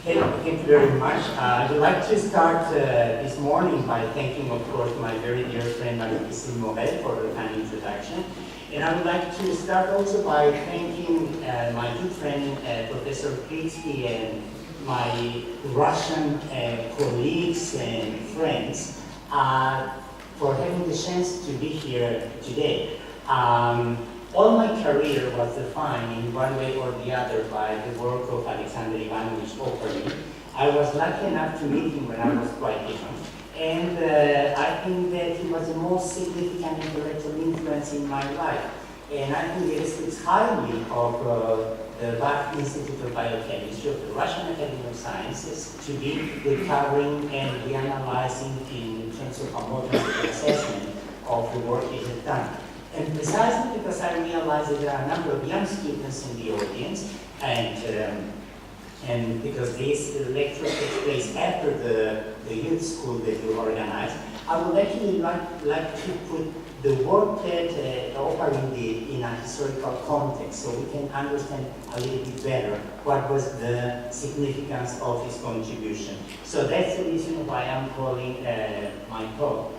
Thank you very much. I would like to start this morning by thanking, of course, my very dear friend Marie-Christine Morel for the kind introduction. And I would like to start also by thanking my good friend, Professor Kritsky, and my Russian colleagues and friends for having the chance to be here today. All my career was defined in one way or the other by the work of Alexander Ivanovich Oparin. I was lucky enough to meet him when I was quite young. And I think that he was the most significant intellectual influence in my life. And I think it speaks highly of the Bach Institute of Biochemistry of the Russian Academy of Sciences to be recovering and reanalyzing in terms of a modern assessment of the work he had done. And precisely because I realized that there are a number of young students in the audience, and because this lecture takes place after the youth school that you organized, I would actually like to put the work that Oparin did in a historical context so we can understand a little bit better what was the significance of his contribution. So that's the reason why I'm calling my talk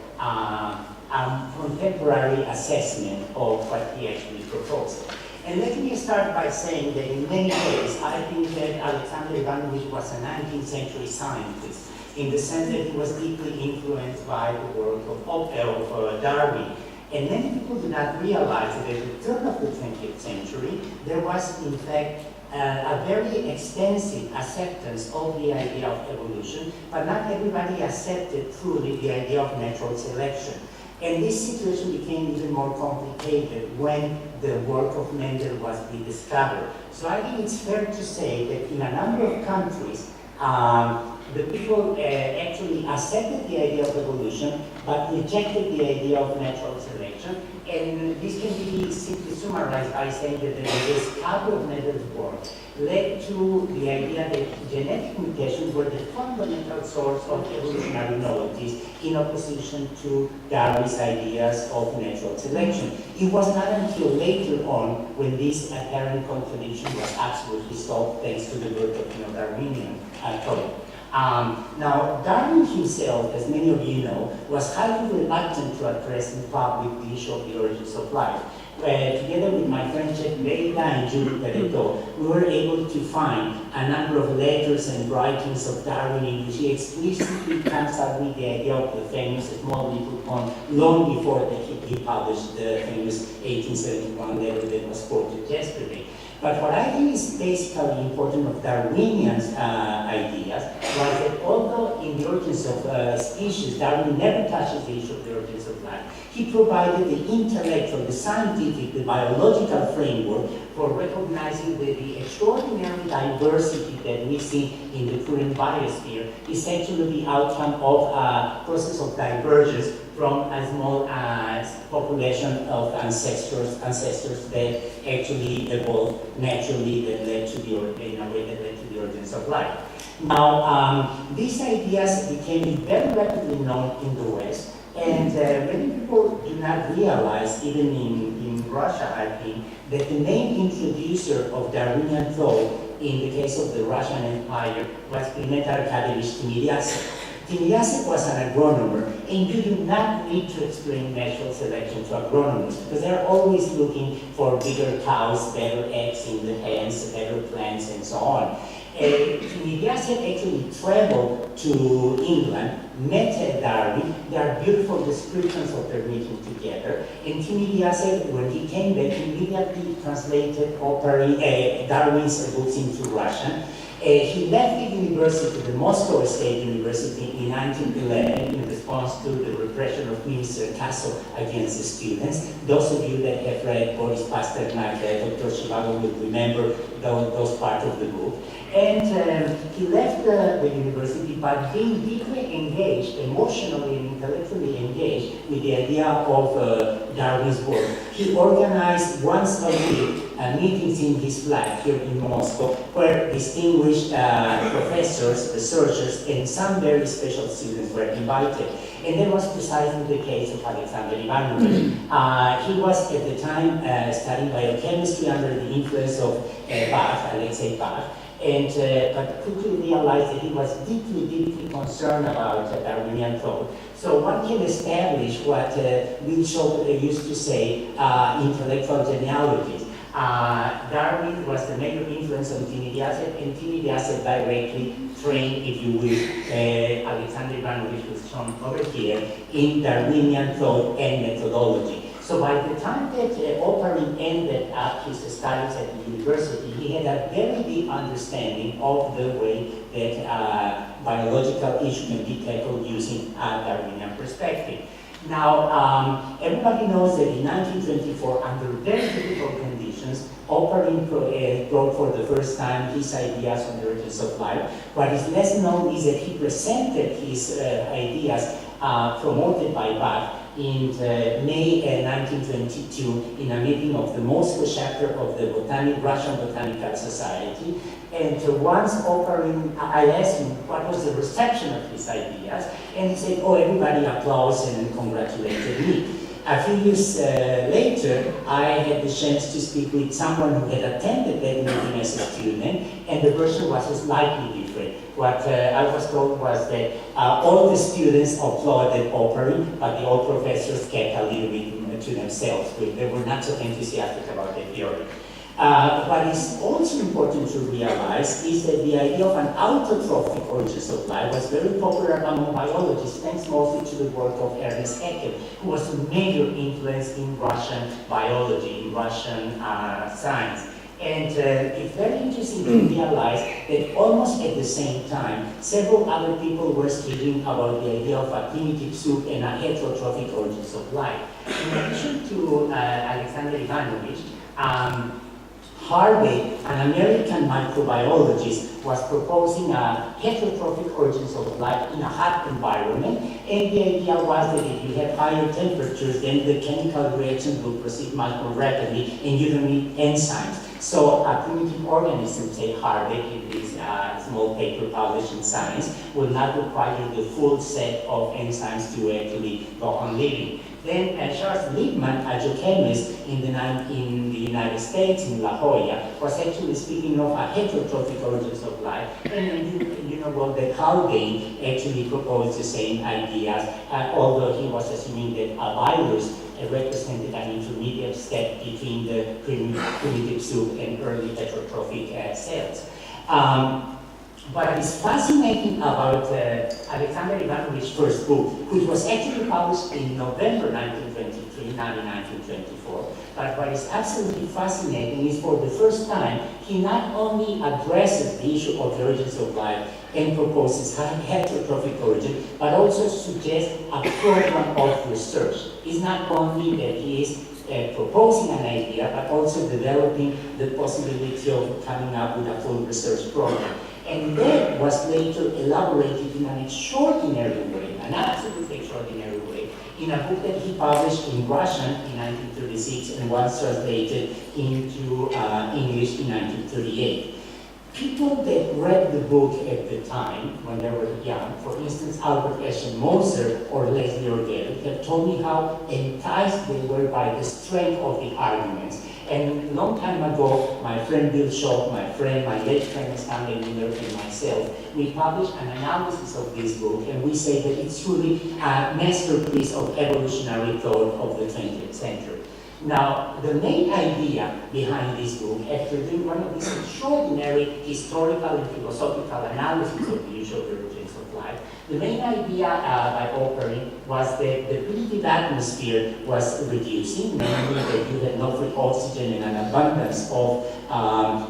contemporary assessment of what he actually proposed. And let me start by saying that in many ways, I think that Alexander Ivanovich was a 19th century scientist in the sense that he was deeply influenced by the work of Darwin. And many people do not realize that at the turn of the 20th century, there was in fact a very extensive acceptance of the idea of evolution, but not everybody accepted truly the idea of natural selection. And this situation became even more complicated when the work of Mendel was rediscovered. So I think it's fair to say that in a number of countries, the people actually accepted the idea of evolution, but rejected the idea of natural selection. And this can be simply summarized by saying that the discovery of Mendel's work led to the idea that genetic mutations were the fundamental source of evolutionary novelties in opposition to Darwin's ideas of natural selection. It was not until later on when this apparent contradiction was absolutely solved thanks to the work of Darwinian thought. Now, Darwin himself, as many of you know, was highly reluctant to address in public the issue of the origins of life. Together with my friend Jeff Leila and Julie Pereto, we were able to find a number of letters and writings of Darwin in which he explicitly comes up with the idea of the famous small little pond long before that he published the famous 1871 letter that was quoted yesterday. But what I think is basically important of Darwinian's ideas was that although in the origins of species, Darwin never touches the issue of the origins of life, he provided the intellectual, the scientific, the biological framework for recognizing that the extraordinary diversity that we see in the current biosphere is actually the outcome of a process of divergence from a small population of ancestors that actually evolved naturally that led to the origins of life. Now, these ideas became very rapidly known in the West, and many people do not realize, even in Russia, I think, that the main introducer of Darwinian thought in the case of the Russian Empire was Climent Arkadievich Timiryazev. Timiryazev was an agronomer, and you do not need to explain natural selection to agronomers because they're always looking for bigger cows, better eggs in the hens, better plants, and so on. Timiryazev actually traveled to England, met Darwin. There are beautiful descriptions of their meeting together. And Timiryazev, when he came back, immediately translated Darwin's books into Russian. He left the university, the Moscow State University, in 1911 in response to the repression of Minister Kassel against the students. Those of you that have read Boris Pasternak, Dr. Shivago will remember those parts of the book. And he left the university, but being deeply engaged, emotionally and intellectually engaged with the idea of Darwin's work. He organized once a week meetings in his flat here in Moscow, where distinguished professors, researchers, and some very special students were invited. And that was precisely the case of Alexander Ivanovich. He was at the time studying biochemistry under the influence of Bach, Alexei Bach. and but quickly realized that he was deeply, deeply concerned about Darwinian thought. So one can establish what Will used to say, intellectual genealogies. Darwin was the major influence on Tinidiazet, and Tinidiazet directly trained, if you will, Alexander Ivanovich, who's shown over here, in Darwinian thought and methodology. So by the time that Oparin ended up his studies at the university, he had a very deep understanding of the way that biological issues can be tackled using a Darwinian perspective. Now, everybody knows that in 1924, under very difficult conditions, Oparin brought for the first time his ideas on the origins of life. What is less known is that he presented his ideas promoted by Bach in May 1922 in a meeting of the Moscow chapter of the Russian Botanical Society. And once Oparin, I asked him what was the reception of his ideas, and he said, oh, everybody applauded and congratulated me. A few years later, I had the chance to speak with someone who had attended that meeting as a student, and the version was slightly different. What I was told was that all the students applauded Oparin, but the old professors kept a little bit to themselves. They were not so enthusiastic about the theory. What is also important to realize is that the idea of an autotrophic origins of life was very popular among biologists, thanks mostly to the work of Ernest Haeckel, who was a major influence in Russian biology, in Russian science. And it's very interesting to realize that almost at the same time, several other people were speaking about the idea of a primitive soup and a heterotrophic origins of life. In addition to Alexander Ivanovich, Harvey, an American microbiologist, was proposing a heterotrophic origins of life in a hot environment, and the idea was that if you have higher temperatures, then the chemical reaction will proceed much more rapidly, and you don't need enzymes. So a primitive organism, say Harvey, in this small paper published in Science, will not require the full set of enzymes to actually go on living. Then Charles Liebman, a geochemist in the United States, in La Jolla, was actually speaking of a heterotrophic origins of life. And you know well, that Haldane actually proposed the same ideas, although he was assuming that a virus represented an intermediate step between the primitive soup and early heterotrophic cells. What is fascinating about Alexander Ivanovich's first book, which was actually published in November 1923, not in 1924, but what is absolutely fascinating is for the first time, he not only addresses the issue of the origins of life and proposes heterotrophic origin, but also suggests a program of research. It's not only that he is proposing an idea, but also developing the possibility of coming up with a full research program. And that was later elaborated in an extraordinary way, an absolutely extraordinary way, in a book that he published in Russian in 1936 and was translated into English in 1938. People that read the book at the time, when they were young, for instance, Albert Eschen-Moser or Leslie Orgel, have told me how enticed they were by the strength of the arguments. And a long time ago, my friend Bill Shaw, my late friend Stanley Miller, and myself, we published an analysis of this book, and we say that it's truly a masterpiece of evolutionary thought of the 20th century. Now, the main idea behind this book, after doing one of these extraordinary historical and philosophical analyses of the issue of the origins of life, the main idea by Oparin was that the primitive atmosphere was reducing, namely that you had no free oxygen and an abundance of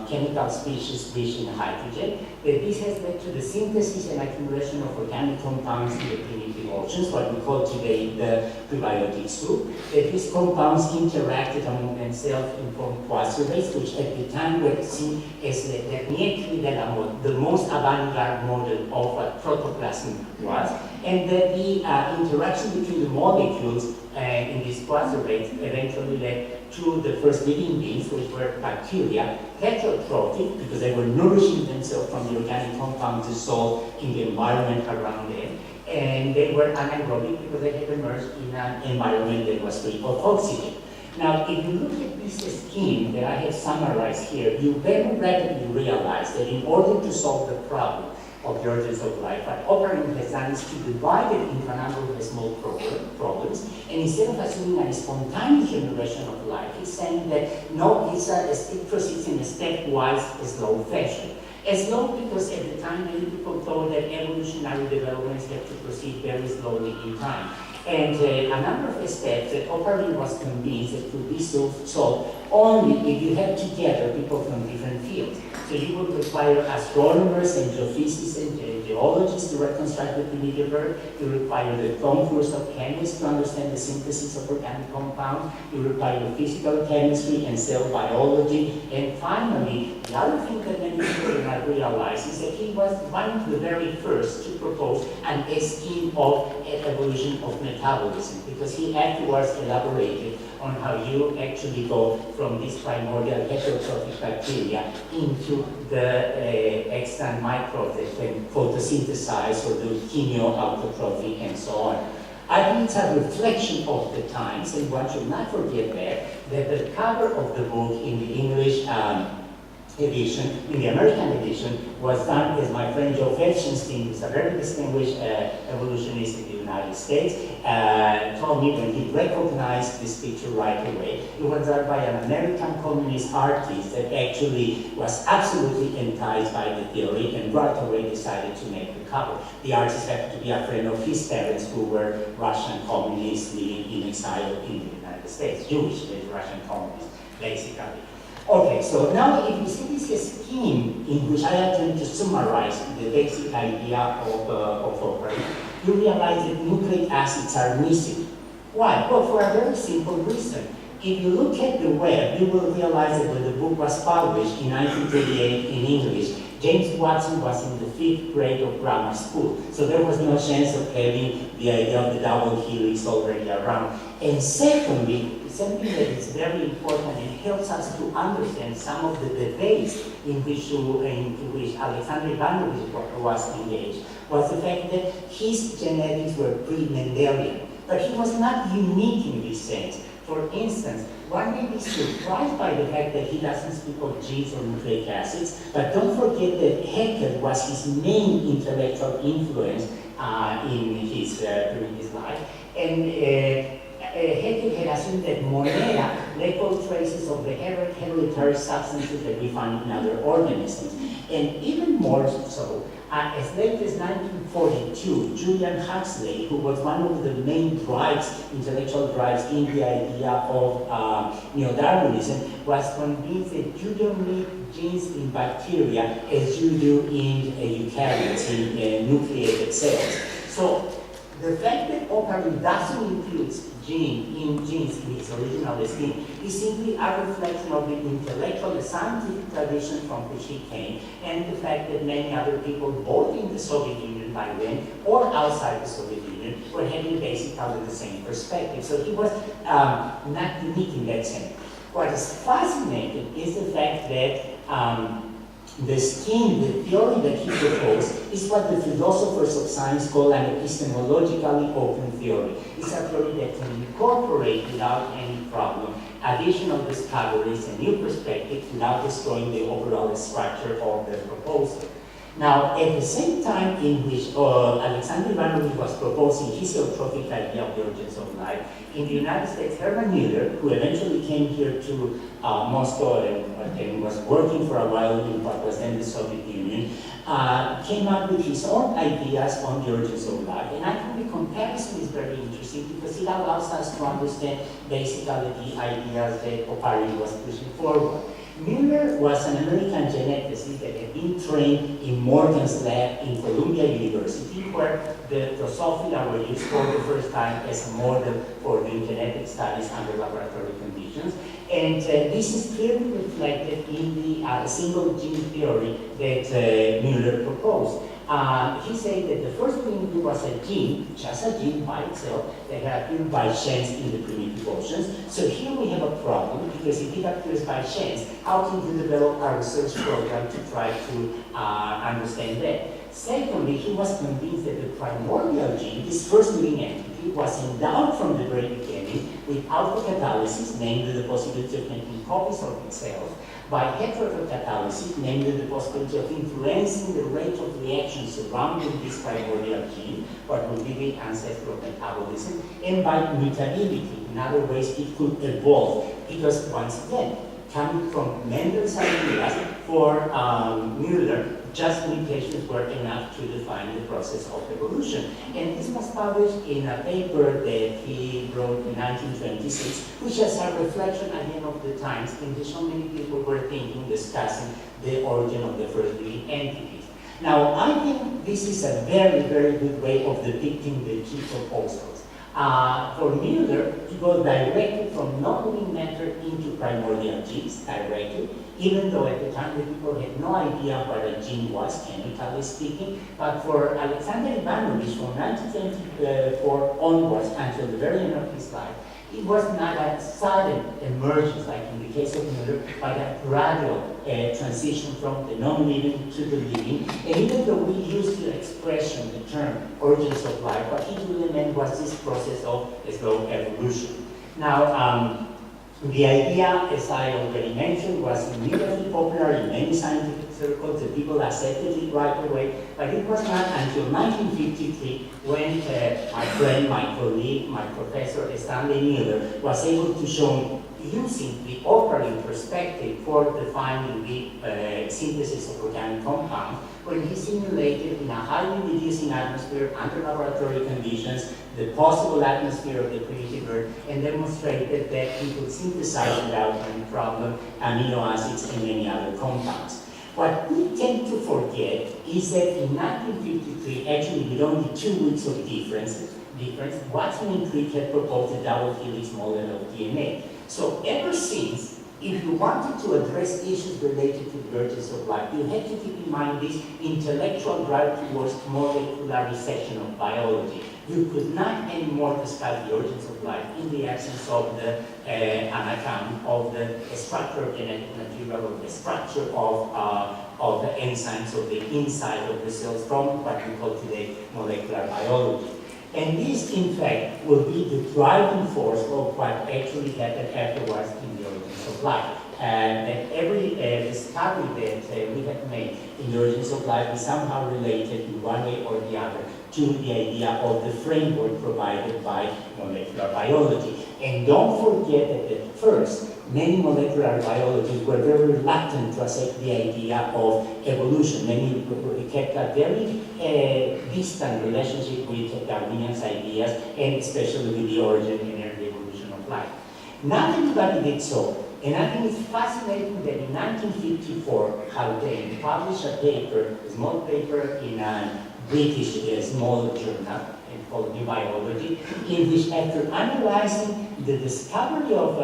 chemical species rich in hydrogen, that this has led to the synthesis and accumulation of organic compounds in the primitive oceans, what we call today the prebiotic soup, that these compounds interacted among themselves and formed quasarates, which at the time were seen as the most avant-garde model of what protoplasm was, and that the interaction between the molecules in these quasarates eventually led to the first living beings, which were bacteria, heterotrophic, because they were nourishing themselves from the organic compounds dissolved in the environment around them, and they were anaerobic because they had emerged in an environment that was free of oxygen. Now, if you look at this scheme that I have summarized here, you very rapidly realize that in order to solve the problem of the origins of life, what Oparin has done is to divide it into a number of small problems, and instead of assuming a spontaneous generation of life, he's saying that no, it proceeds in a stepwise, slow fashion. Slow because at the time many people thought that evolutionary developments have to proceed very slowly in time. And a number of steps that Oparin was convinced that could be solved only if you had together people from different fields. So you would require astronomers and geophysicists and geologists to reconstruct the primitive Earth. You require the concourse of chemists to understand the synthesis of organic compounds. You require physical chemistry and cell biology. And finally, the other thing that many people did not realize is that he was one of the very first to propose a scheme of evolution of metabolism, because he afterwards elaborated on how you actually go from this primordial heterotrophic bacteria into the extant microbes that can photosynthesize or do chemioautotrophy and so on. I think it's a reflection of the times, and one should not forget that the cover of the book in the English edition, in the American edition, was done as my friend Joe Felsenstein, who's a very distinguished evolutionist in the United States, told me when he recognized this picture right away. It was done by an American communist artist that actually was absolutely enticed by the theory and right away decided to make the cover. The artist happened to be a friend of his parents who were Russian communists living in exile in the United States, Jewish Russian communists, basically. Okay, so now if you see this scheme in which I attempt to summarize the basic idea of Oparin, you realize that nucleic acids are missing. Why? Well, for a very simple reason. If you look at the web, you will realize that when the book was published in 1938 in English, James Watson was in the 5th grade of grammar school, so there was no chance of having the idea of the double helix already around. And secondly, something that is very important and helps us to understand some of the debates in which Alexander Ivanovich was engaged was the fact that his genetics were pre-Mendelian, but he was not unique in this sense. For instance, one may be surprised by the fact that he doesn't speak of genes or nucleic acids, but don't forget that Haeckel was his main intellectual influence in his previous life. And Haeckel had assumed that Monera left all traces of the hereditary substances that we find in other organisms. And even more so, as late as 1942, Julian Huxley, who was one of the main intellectual drives in the idea of neo-Darwinism, was convinced that you don't need genes in bacteria as you do in eukaryotes, in nucleated cells. So the fact that Oparin doesn't include genes in its original scheme is simply a reflection of the intellectual, the scientific tradition from which he came, and the fact that many other people, both in the Soviet Union by then or outside the Soviet Union, were having basically the same perspective. So he was not unique in that sense. What is fascinating is the fact that the scheme, the theory that he proposed, is what the philosophers of science call an epistemologically open theory. It's a theory that can incorporate without any problem additional discoveries and new perspectives without destroying the overall structure of the proposal. Now, at the same time in which Alexander Ivanovich was proposing his heterotrophic idea of the origins of life, in the United States, Hermann Müller, who eventually came here to Moscow and was working for a while in what was then the Soviet Union, came up with his own ideas on the origins of life. And I think the comparison is very interesting because it allows us to understand basically the ideas that Oparin was pushing forward. Müller was an American geneticist that had been trained in Morgan's lab in Columbia University, where the Drosophila were used for the first time as a model for doing genetic studies under laboratory conditions. And this is clearly reflected in the single gene theory that Müller proposed. He said that the first thing was a gene, just a gene by itself, that had appeared by chance in the primitive oceans. So here we have a problem, because if it appears by chance, how can you develop a research program to try to understand that? Secondly, he was convinced that the primordial gene, this first living entity, was endowed from the very beginning with autocatalysis, namely the possibility of making copies of itself, by heterotrophic catalysis, namely the possibility of influencing the rate of reaction surrounding this primordial gene, what would be the ancestor of metabolism, and by mutability. In other ways, it could evolve, because once again, coming from Mendel's ideas for Müller, just mutations were enough to define the process of evolution. And this was published in a paper that he wrote in 1926, which is a reflection again of the times in which so many people were thinking, discussing the origin of the first living entities. Now, I think this is a very, very good way of depicting the key proposals. For Müller, to go directly from non-living matter into primordial genes, directly, even though at the time the people had no idea what a gene was, chemically speaking, but for Alexander Ivanovich, from 1924 onwards until the very end of his life, it was not a sudden emergence, like in the case of Müller, but a gradual transition from the non-living to the living. And even though we use the expression, the term, origins of life, what he really meant was this process of slow evolution. Now, the idea, as I already mentioned, was immediately popular in many scientific circles. The people accepted it right away, but it was not until 1953 when my friend, my colleague, my professor, Stanley Müller, was able to show, using the Oparin perspective for defining the synthesis of organic compounds, when he simulated in a highly reducing atmosphere under laboratory conditions the possible atmosphere of the primitive Earth, and demonstrated that he could synthesize without any problem amino acids and many other compounds. What we tend to forget is that in 1953, actually with only 2 weeks of difference, Watson and Crick had proposed a double helix model of DNA. So ever since, if you wanted to address issues related to the origins of life, you had to keep in mind this intellectual drive towards modularization of biology. You could not anymore discuss the origins of life in the absence of the anatom, of the structure of genetic material, of the structure of the enzymes of the inside of the cells from what we call today molecular biology. And this, in fact, will be the driving force of what actually happened afterwards in the origins of life. That every discovery that we have made in the origins of life is somehow related in one way or the other to the idea of the framework provided by molecular biology. And don't forget that at first, many molecular biologists were very reluctant to accept the idea of evolution. Many kept a very distant relationship with Darwinian's ideas, and especially with the origin and early evolution of life. Not everybody did so. And I think it's fascinating that in 1954, Haldane published a paper, a small paper in a British small journal called New Biology, in which after analyzing the discovery of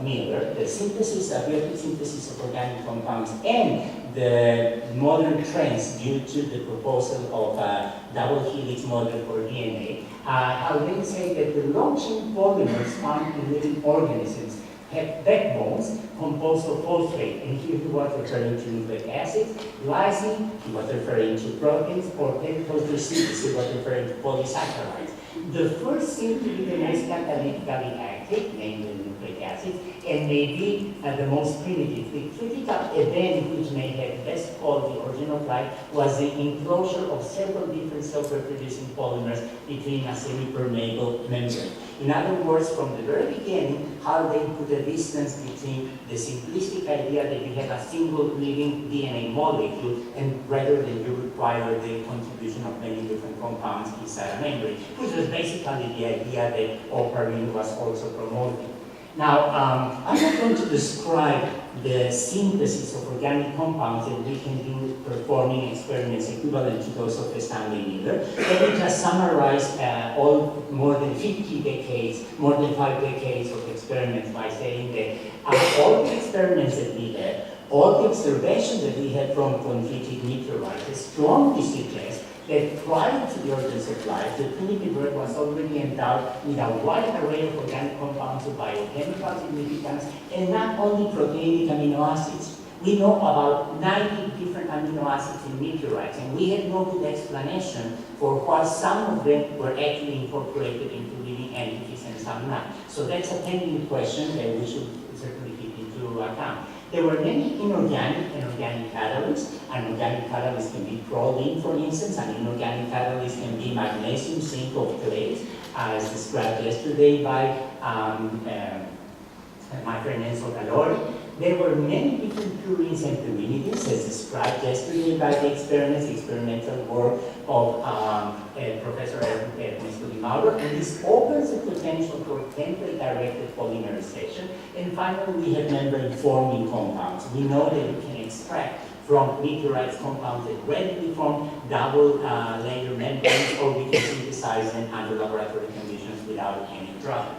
Müller, the synthesis, abiotic synthesis of organic compounds, and the modern trends due to the proposal of a double helix model for DNA, Haldane said that the long-chain polymers found in living organisms have backbones composed of phosphate, and here he was referring to nucleic acids, lysine, he was referring to proteins, or pentose synthesis, he was referring to polysaccharides. The first seem to be the most catalytically active, namely nucleic acids, and maybe the most primitive. The critical event which may have best called the origin of life was the enclosure of several different self-reproducing polymers between a semi-permeable membrane. In other words, from the very beginning, Haldane put a distance between the simplistic idea that you have a single living DNA molecule, and rather than you require the contribution of many different compounds inside a membrane, which was basically the idea that Oparin was also promoting. Now, I'm not going to describe the synthesis of organic compounds that we can do performing experiments equivalent to those of Stanley Müller. Let me just summarize all more than 50 decades, more than 5 decades of experiments by saying that all the experiments that we had, all the observations that we had from treated meteorites strongly suggest that prior to the origins of life, the primitive Earth was already endowed with a wide array of organic compounds of biochemical significance, and not only proteinic amino acids. We know about 90 different amino acids in meteorites, and we had no good explanation for why some of them were actually incorporated into living entities and some not. So that's a pending question that we should certainly keep into account. There were many inorganic and organic catalysts. An organic catalyst can be proline, for instance. An inorganic catalyst can be magnesium, zinc, or clays, as described yesterday by my friend Enzo Calori. There were many different purines and purinities, as described yesterday by the experimental work of Professor Ernesto Di Mauro, and this opens the potential for template-directed polymerization. And finally, we have membrane-forming compounds. We know that you can extract from meteorites compounds that readily form double-layer membranes, or we can synthesize them under laboratory conditions without any trouble.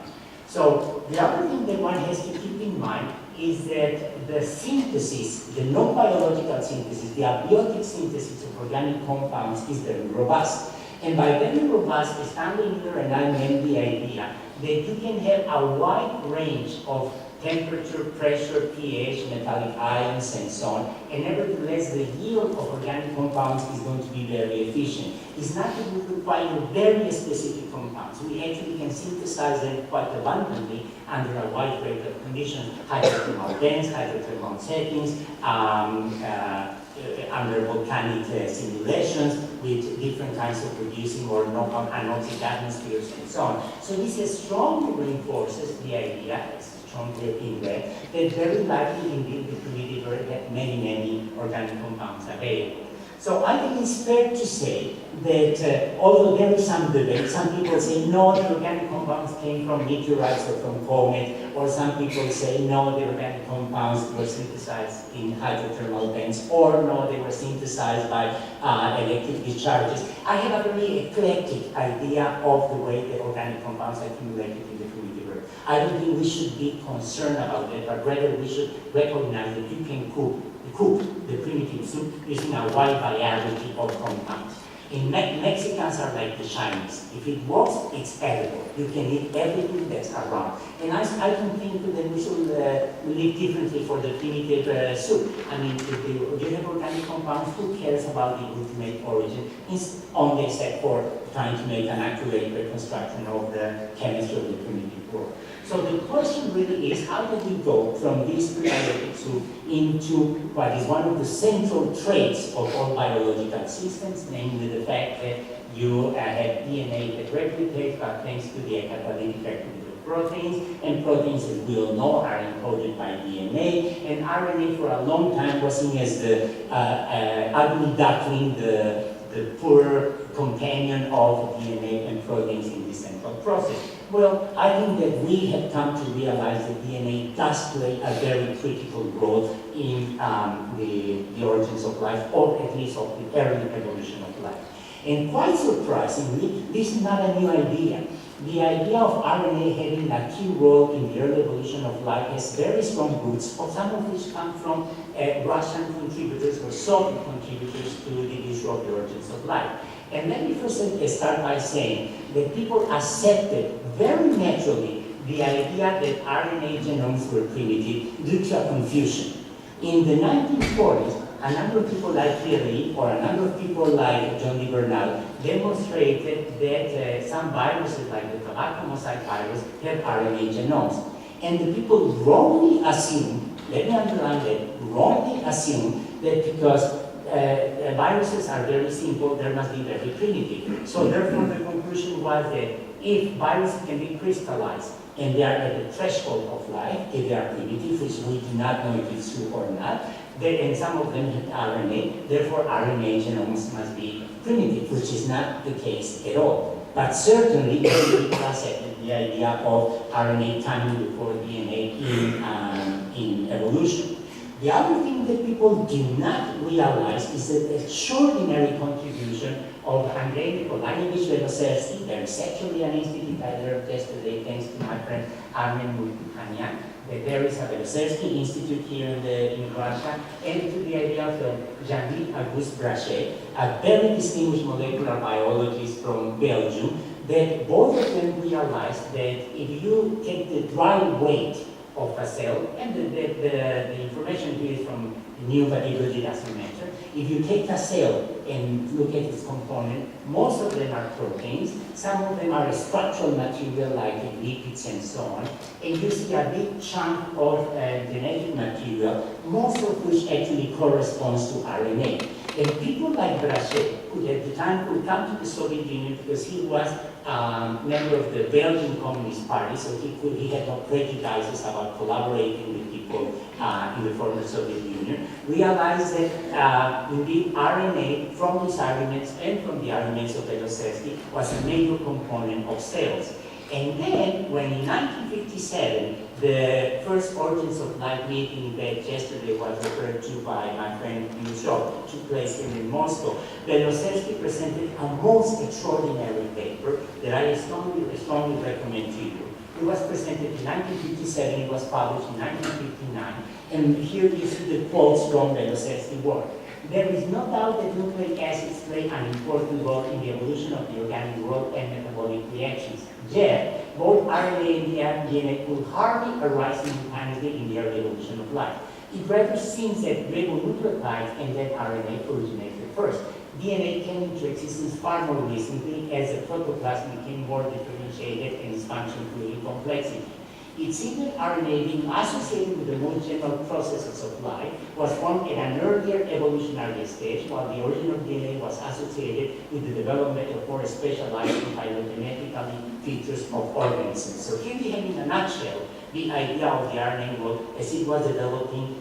So the other thing that one has to keep in mind is that the synthesis, the non-biological synthesis, the abiotic synthesis of organic compounds is very robust. And by very robust, Stanley Miller and I meant the idea that you can have a wide range of temperature, pressure, pH, metallic ions, and so on, and nevertheless the yield of organic compounds is going to be very efficient. It's not that we require very specific compounds. We actually can synthesize them quite abundantly under a wide range of conditions, hydrothermal vents, hydrothermal settings, under volcanic simulations with different kinds of reducing or anoxic atmospheres and so on. So this strongly reinforces the idea, strongly in that very likely indeed the primitive Earth had many, many organic compounds available. So I think it's fair to say that although there is some debate, some people say no, the organic compounds came from meteorites or from comets, or some people say no, the organic compounds were synthesized in hydrothermal vents, or no, they were synthesized by electric discharges. I have a very eclectic idea of the way the organic compounds accumulated in the primitive Earth. I don't think we should be concerned about that, but rather we should recognize that you can cook the primitive soup using a wide variety of compounds. In Mexicans are like the Chinese. If it works, it's edible. You can eat everything that's around. And I don't think that we should live differently for the primitive soup. I mean, if you have organic compounds, who cares about the ultimate origin? It's only except for trying to make an accurate reconstruction of the chemistry of the primitive world. So the question really is, how do we go from this prebiotic soup into what is one of the central traits of all biological systems, namely the fact that you have DNA that replicates, but thanks to the catalytic activity of proteins, and proteins, as we all know, are encoded by DNA, and RNA for a long time was seen as the ugly duckling, the poor companion of DNA and proteins in this central process. Well, I think that we have come to realize that DNA does play a very critical role in the origins of life, or at least of the early evolution of life. And quite surprisingly, this is not a new idea. The idea of RNA having a key role in the early evolution of life has very strong roots, some of which come from Russian contributors or Soviet contributors to the issue of the origins of life. And let me first start by saying that people accepted very naturally the idea that RNA genomes were primitive due to a confusion. In the 1940s, a number of people like Thierry or a number of people like John Di Bernal demonstrated that some viruses like the tobacco mosaic virus have RNA genomes. And the people wrongly assumed, let me underline that, wrongly assumed that because viruses are very simple, they must be very primitive. So therefore the conclusion was that if viruses can be crystallized and they are at the threshold of life, if they are primitive, which we do not know if it's true or not, and some of them have RNA, therefore RNA genomes must be primitive, which is not the case at all. But certainly people accepted the idea of RNA coming before DNA in evolution. The other thing that people do not realize is the extraordinary contribution of Andrei Nikolaevich Velosersky, there's actually an institute I learned yesterday thanks to my friend Armen Multikhanian, that there is a Velosersky Institute here in Russia, and to the idea of Jean-Louis Auguste Brachet, a very distinguished molecular biologist from Belgium, that both of them realized that if you take the dry weight of a cell, and the information here is from new variability doesn't matter. If you take a cell and look at its component, most of them are proteins, some of them are a structural material like lipids and so on, and you see a big chunk of genetic material, most of which actually corresponds to RNA. And people like Brachet, who at the time could come to the Soviet Union because he was a member of the Belgian Communist Party, so he had no prejudices about collaborating with people in the former Soviet Union, realized that indeed RNA from these arguments and from the arguments of Velosevsky was a major component of cells. And then, when in 1957, the first Origins of Life meeting that yesterday was referred to by my friend Yusuf took place here in Moscow, Velosevsky presented a most extraordinary paper that I strongly recommend to you. It was presented in 1957, it was published in 1959, and here you see the quotes from Velosevsky's work. There is no doubt that nucleic acids play an important role in the evolution of the organic world and metabolic reactions. Yet, both RNA and DNA could hardly arise simultaneously in the early evolution of life. It rather seems that ribonucleotides and then RNA originated first. DNA came into existence far more recently as the protoplasm became more differentiated and its function grew in complexity. It seems that RNA, being associated with the most general processes of life, was formed at an earlier evolutionary stage, while the origin of DNA was associated with the development of more specialized and phylogenetically features of organisms. So here we have, in a nutshell, the idea of the RNA world as it was developing,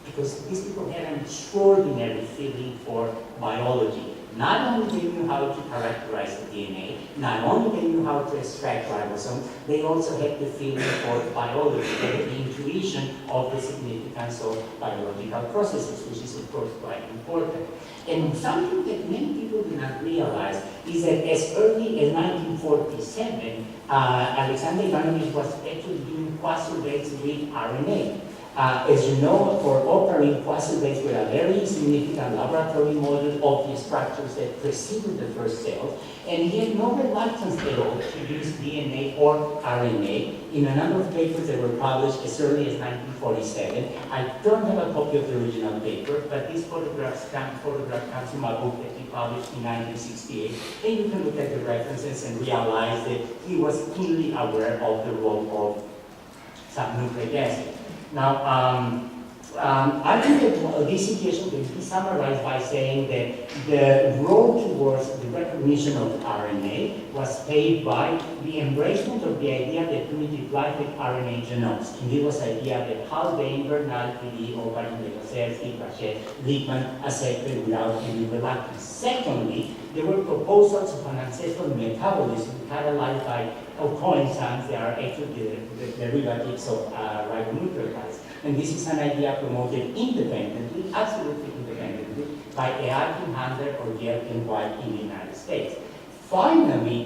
because these people had an extraordinary feeling for biology. Not only they knew how to characterize the DNA, not only they knew how to extract ribosomes, they also had the feeling for biology, they had the intuition of the significance of biological processes, which is of course quite important. And something that many people do not realize is that as early as 1947, Alexander Ivanovich was actually doing quasi-surveys with RNA. As you know, for Oparin, quasi-surveys were a very significant laboratory model of the structures that preceded the first cells, and he had no reluctance at all to use DNA or RNA in a number of papers that were published as early as 1947. I don't have a copy of the original paper, but this photograph comes from a book that he published in 1968, and you can look at the references and realize that he was keenly aware of the role of some nucleic acid. Now, I think that this situation can be summarized by saying that the road towards the recognition of RNA was paved by the embracement of the idea that primitive life had RNA genomes. And it was the idea that Haldane, Bernal, Curie, Oparin-2014, Brachet, Liebman accepted without any reluctance. Secondly, there were proposals of an ancestral metabolism catalyzed by coenzymes that are actually the derivatives of ribonucleotides. And this is an idea promoted independently, absolutely independently, by Eakin, Handler, or Yerk and White in the United States. Finally,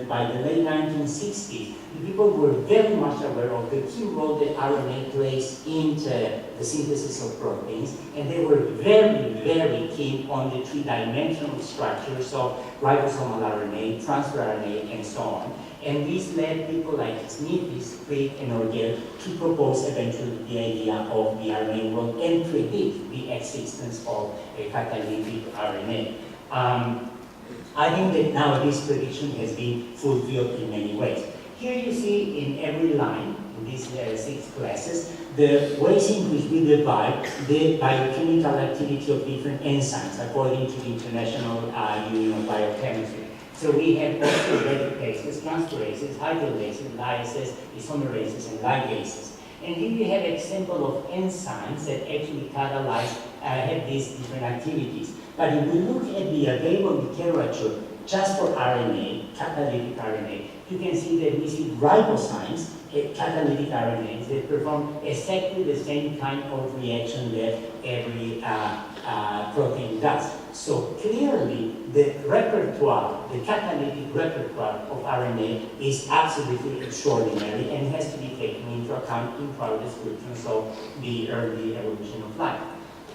by the late 1960s, the people were very much aware of the key role that RNA plays into the synthesis of proteins, and they were very, very keen on the three-dimensional structures of ribosomal RNA, transfer RNA, and so on. And this led people like Smith, Crick, and Orgel to propose eventually the idea of the RNA world and predict the existence of a catalytic RNA. I think that now this prediction has been fulfilled in many ways. Here you see in every line, in these 6 classes, the ways in which we divide the biochemical activity of different enzymes according to the International Union of Biochemistry. So we have phosphoradicases, transferases, hydrolases, lyases, isomerases, and ligases. And here we have an example of enzymes that actually catalyze, have these different activities. But if we look at the available literature just for RNA, catalytic RNA, you can see that we see ribozymes, catalytic RNAs, that perform exactly the same kind of reaction that every protein does. So clearly, the repertoire, the catalytic repertoire of RNA is absolutely extraordinary and has to be taken into account in our descriptions of the early evolution of life.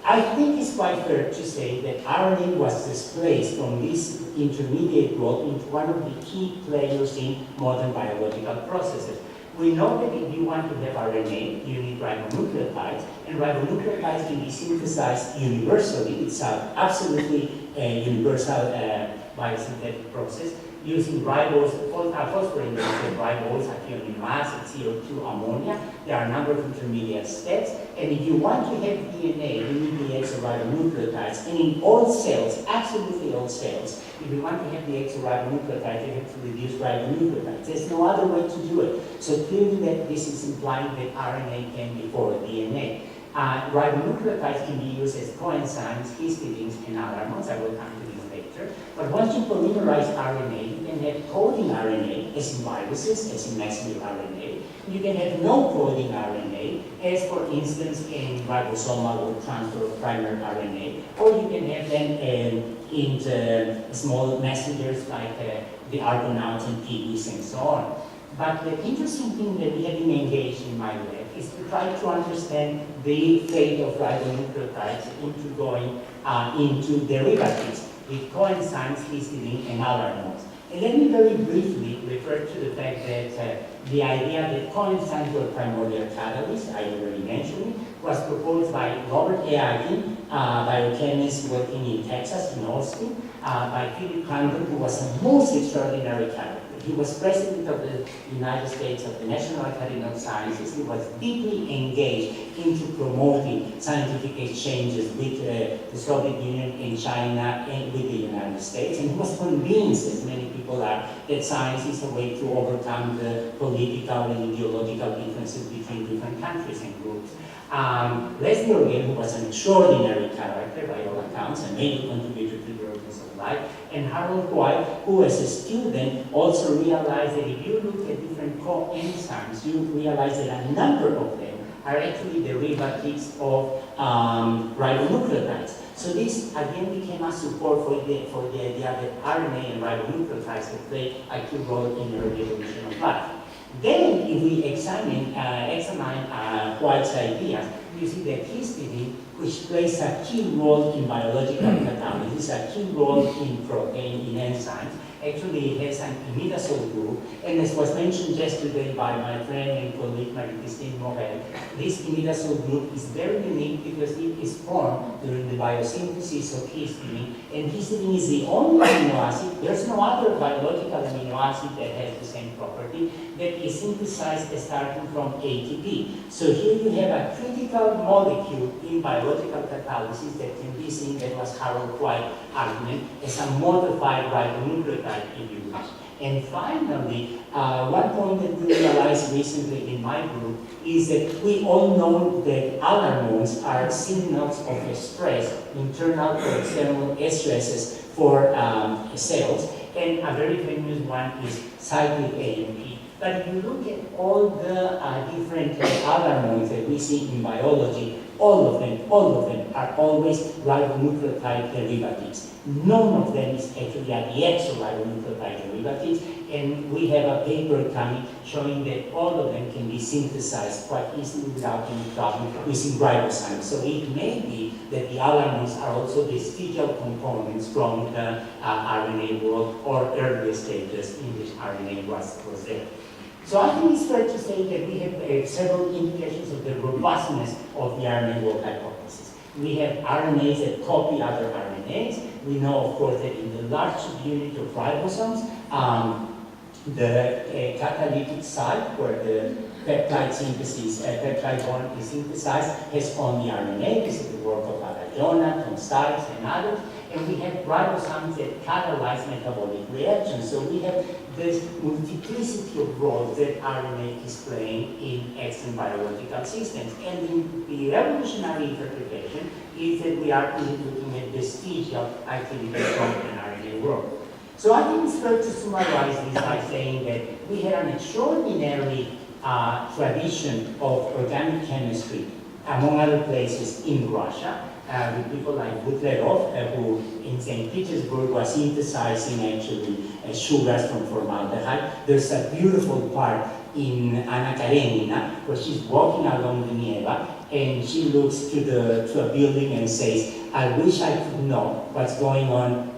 I think it's quite fair to say that RNA was displaced from this intermediate role into one of the key players in modern biological processes. We know that if you want to have RNA, you need ribonucleotides, and ribonucleotides can be synthesized universally. It's an absolutely universal biosynthetic process using ribose, phosphorylated ribose, amino acid, CO2, ammonia. There are a number of intermediate steps, and if you want to have DNA, you need the exoribonucleotides. And in all cells, absolutely all cells, if you want to have the exoribonucleotides, you have to reduce ribonucleotides. There's no other way to do it. So clearly that this is implying that RNA came before DNA. Ribonucleotides can be used as coenzymes, histidines, and alarmons. I will come to this later. But once you polymerize RNA, you can have coding RNA, as in viruses, as in messenger RNA. You can have no coding RNA, as for instance in ribosomal or transfer of primary RNA, or you can have them in the small messengers like the Argonauts and PBs and so on. But the interesting thing that we have been engaged in my lab is to try to understand the fate of ribonucleotides into going into derivatives with coenzymes, histidine, and alarmons. And let me very briefly refer to the fact that the idea that coenzymes were primordial catalysts, I already mentioned it, was proposed by Robert A. Agin, biochemist working in Texas, in Austin, by Philip Crandall, who was a most extraordinary character. He was president of the United States of the National Academy of Sciences. He was deeply engaged into promoting scientific exchanges with the Soviet Union and China and with the United States. And he was convinced, as many people are, that science is a way to overcome the political and ideological differences between different countries and groups. Leslie Orgel, who was an extraordinary character by all accounts, a major contributor to the origins of life, and Harold White, who as a student also realized that if you look at different coenzymes, you realize that a number of them are actually derivatives of ribonucleotides. So this again became a support for the idea that RNA and ribonucleotides could play a key role in the early evolution of life. Then, if we examine White's ideas, you see that histidine, which plays a key role in biological catalysis, a key role in protein, in enzymes, actually has an imidazole group, and as was mentioned yesterday by my friend and colleague Marie-Christine Morel, this imidazole group is very unique because it is formed during the biosynthesis of histidine, and histidine is the only amino acid, there's no other biological amino acid that has the same property, that is synthesized starting from ATP. So here you have a critical molecule in biological catalysis that can be seen, that was Harold White's argument, as a modified ribonucleotide, if you wish. And finally, one point that we realized recently in my group is that we all know that alarmons are signals of stress, internal or external stresses for cells, and a very famous one is cyclic AMP. But if you look at all the different alarmons that we see in biology, all of them are always ribonucleotide derivatives. None of them is actually at the exoribonucleotide derivatives, and we have a paper coming showing that all of them can be synthesized quite easily without any problem using ribozymes. So it may be that the alarmons are also vestigial components from the RNA world or earlier stages in which RNA was there. So I think it's fair to say that we have several indications of the robustness of the RNA world hypothesis. We have RNAs that copy other RNAs. We know, of course, that in the large subunit of ribosomes, the catalytic site where the peptide synthesis, peptide bond is synthesized, has only RNA. This is the work of Jonah, Tom Stiles, and others. And we have ribosomes that catalyze metabolic reactions. So we have this multiplicity of roles that RNA is playing in extant biological systems. And the evolutionary interpretation is that we are looking at vestigial activity from an RNA world. So I think it's fair to summarize this by saying that we had an extraordinary tradition of organic chemistry, among other places in Russia, with people like Butlerov, who in St. Petersburg was synthesizing actually sugars from formaldehyde. There's a beautiful part in Anna Karenina where she's walking along the Neva, and she looks to a building and says, I wish I could know what's going on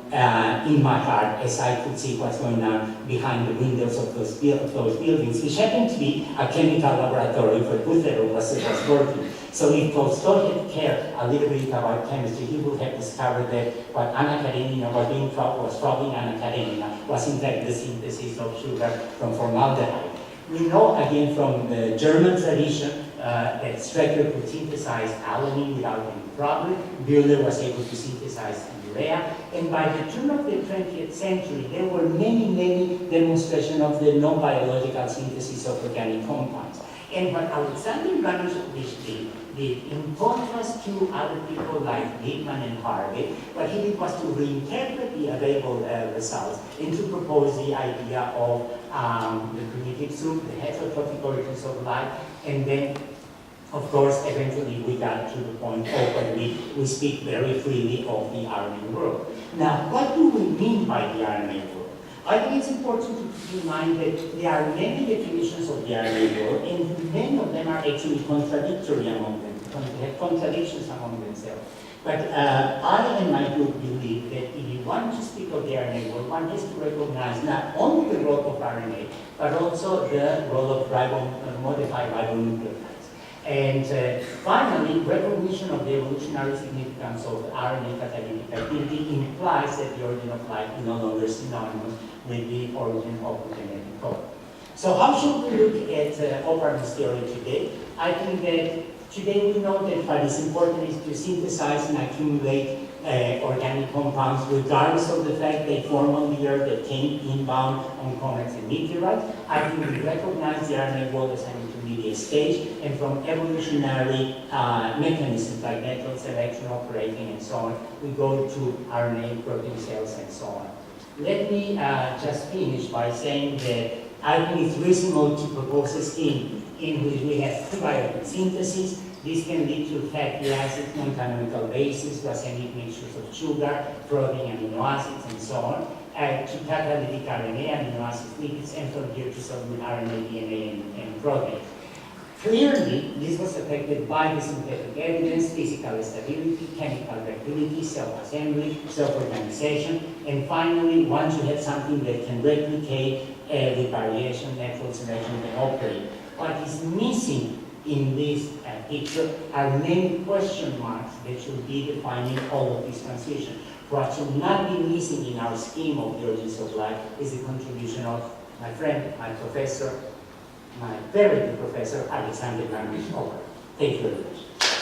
in my heart as I could see what's going on behind the windows of those buildings, which happened to be a chemical laboratory where Butler was working. So if Tolstoy had cared a little bit about chemistry, he would have discovered that what Anna Karenina was troubling Anna Karenina was in fact the synthesis of sugar from formaldehyde. We know again from the German tradition that Strecker could synthesize alanine without any problem. Buehler was able to synthesize urea. And by the turn of the 20th century, there were many demonstrations of the non-biological synthesis of organic compounds. And what Alexander Ivanovich did, in contrast to other people like Liebman and Harvey, what he did was to reinterpret the available results and to propose the idea of the primitive soup, the heterotrophic origins of life, and then, of course, eventually we got to the point of when we speak very freely of the RNA world. Now, what do we mean by the RNA world? I think it's important to keep in mind that there are many definitions of the RNA world, and many of them are actually contradictory among them. They have contradictions among themselves. But I and my group believe that if you want to speak of the RNA world, one has to recognize not only the role of RNA, but also the role of modified ribonucleotides. And finally, recognition of the evolutionary significance of RNA catalytic activity implies that the origin of life is no longer synonymous with the origin of the genetic code. So how should we look at Oparin's theory today? I think that today we know that what is important is to synthesize and accumulate organic compounds regardless of the fact they form on the Earth, that came inbound on comets and meteorites. I think we recognize the RNA world as an intermediate stage, and from evolutionary mechanisms like natural selection, operating, and so on, we go to RNA, protein cells, and so on. Let me just finish by saying that I think it's reasonable to propose a scheme in which we have prebiotic synthesis. This can lead to fatty acids, non-canonical bases, racemic mixtures of sugar, protein, amino acids, and so on, to catalytic RNA, amino acids, lipids, and from here to solid RNA, DNA, and protein. Clearly, this was affected by the synthetic evidence, physical stability, chemical reactivity, self-assembly, self-organization, and finally, once you have something that can replicate with variation, natural selection, can operate. What is missing in this picture are many question marks that should be defining all of this transition. What should not be missing in our scheme of the origins of life is the contribution of my friend, my professor, my very good professor, Alexander Ivanovich Oparin. Thank you very much.